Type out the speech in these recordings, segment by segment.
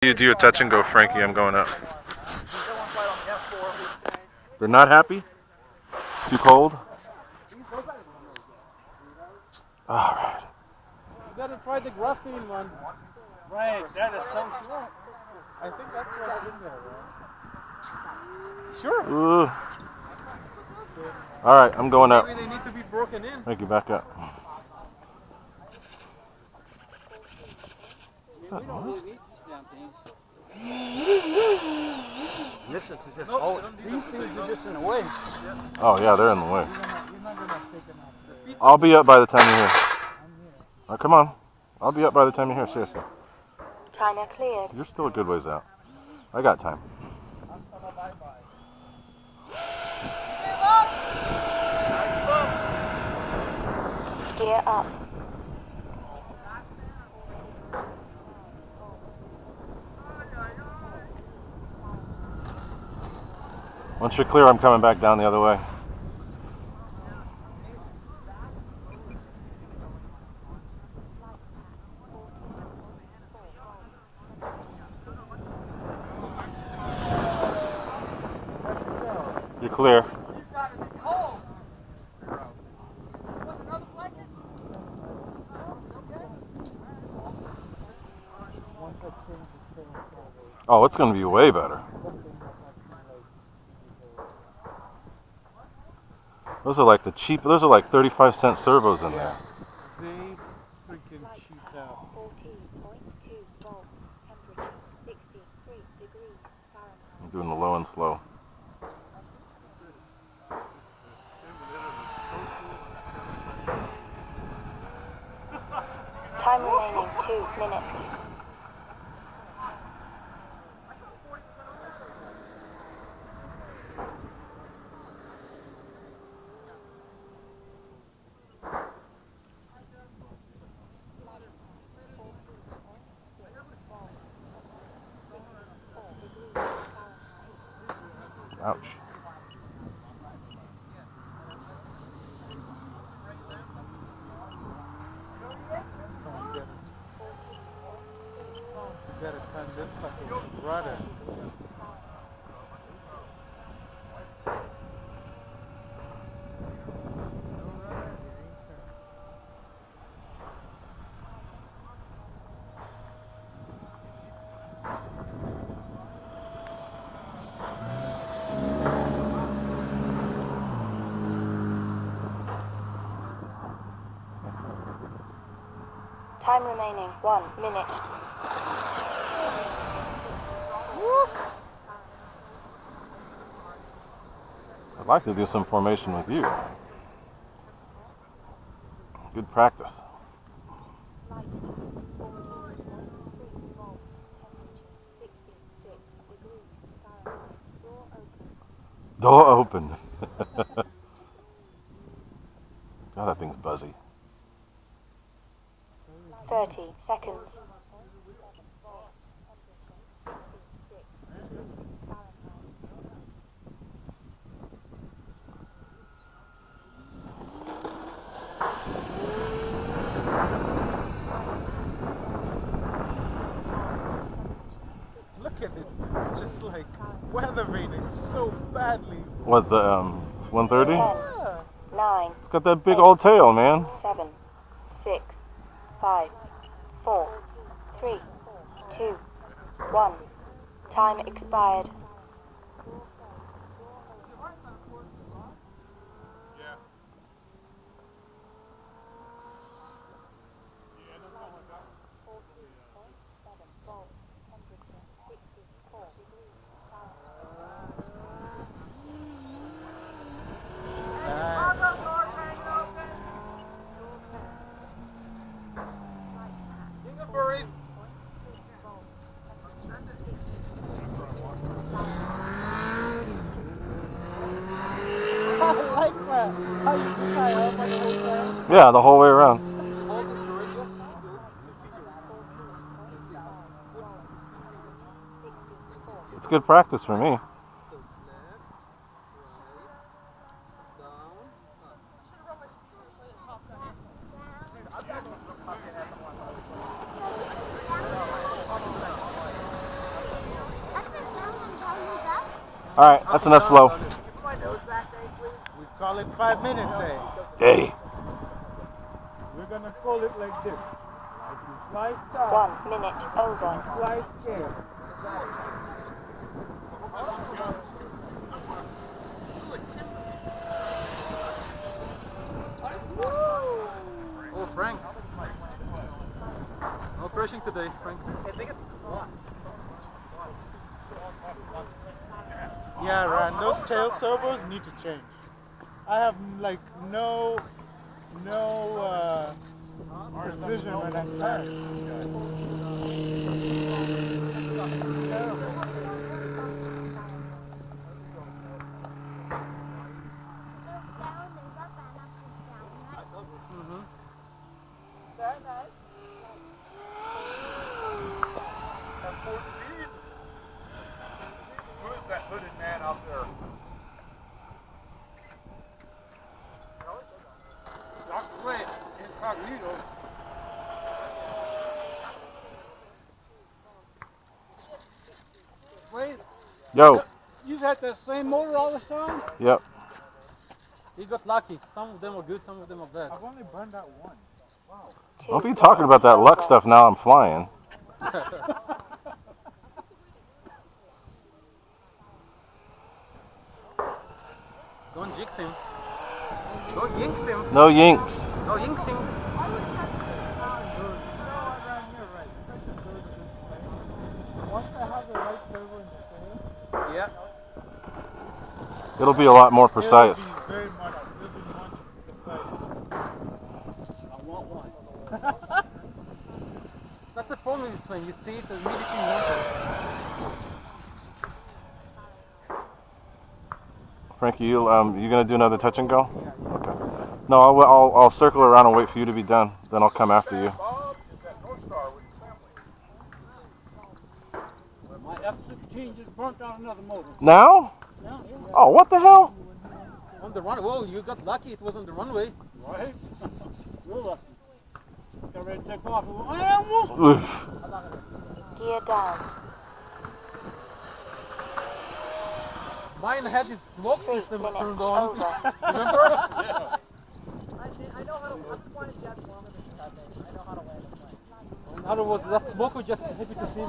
You do a touch and go, Frankie. I'm going up. They're not happy? Too cold? Alright. You gotta try the graphene one. Right, that is so cool. I think that's what's in there, right? Sure. Alright, I'm going up. Maybe they need to be broken in. Thank you, back up. We don't really need these damn things. This is just These things are just in the way. Oh yeah, they're in the way. You're not gonna take them out. I'll be up by the time you're here. Oh, come on. I'll be up by the time you're here, seriously. China cleared. You're still a good ways out. I got time. Gear up. Once you're clear, I'm coming back down the other way. You're clear. Oh, it's going to be way better. Those are like the cheap, those are like 35-cent servos in there. They freaking cheaped out. 14.2 volts, temperature 63 degrees Fahrenheit. I'm doing the low and slow. Time remaining 2 minutes. Ouch. You gotta turn this fucking rudder. Time remaining 1 minute. I'd like to do some formation with you. Good practice. Door open. God, that thing's buzzy. 30 seconds. Look at it. Just like weathering it so badly. What, the 130? 10, 9, It's got that big old tail, man. 7, 6, 5, 4, 3, 2, 1. Time expired. I like that. How you can tie up on the whole time. Yeah, the whole way around. It's good practice for me. Alright, that's enough slow. We call it 5 minutes, eh? Hey. We're gonna call it like this. If you fly start, 1 minute over. fly scale. Oh, Frank. No crashing today, Frank. I think it's Yeah, Ryan, those tail servos need to change. I have like no precision when I'm turning. Who's that hooded man out there? Dr. Wait, incognito. Wait, Yo. you've had the same motor all this time? Yep. You got lucky. Some of them are good, some of them are bad. I've only burned out one. Wow. Don't be talking about that luck stuff now I'm flying. Don't jinx him. Don't jinx him. No yinks. No jinx him. Once I have the right servo in the Yeah. It'll be a lot more precise. It'll be very much, precise. I want one. That's the problem with this plane. You see it immediately you want it. Frankie, you gonna do another touch and go? Okay. No, I'll circle around and wait for you to be done. Then I'll come after you. Bob is at North Star with his family. My F-16 just burnt out another motor. Now? Yeah, yeah. Oh, what the hell? On the runway. Whoa, you got lucky. It was on the runway. Right? Real lucky. Got ready to take off. Oof. Gear down. Mine had this smoke 3 system minutes turned on. over. Remember? I know how to. I just wanted jet kilometers in that thing. I know how to land a plane. In other words, that smoke was just happy to see me.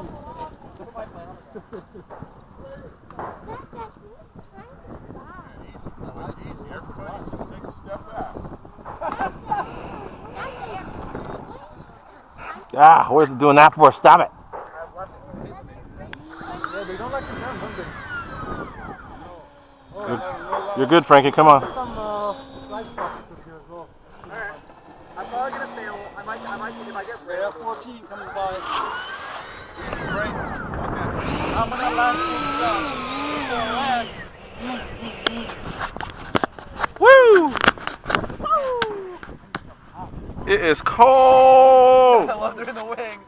Put my plane on the ground. It's easy. Everybody just take a step back. Ah, where's it doing that for? Stop it. Yeah, they don't like to jump, don't they? You're good, Frankie. Come on. Some slide spots here as well. Alright. I'm probably gonna fail. I might if I get rid of F-14 coming by. Great. I'm gonna land Woo! It is cold. I love her in the wing.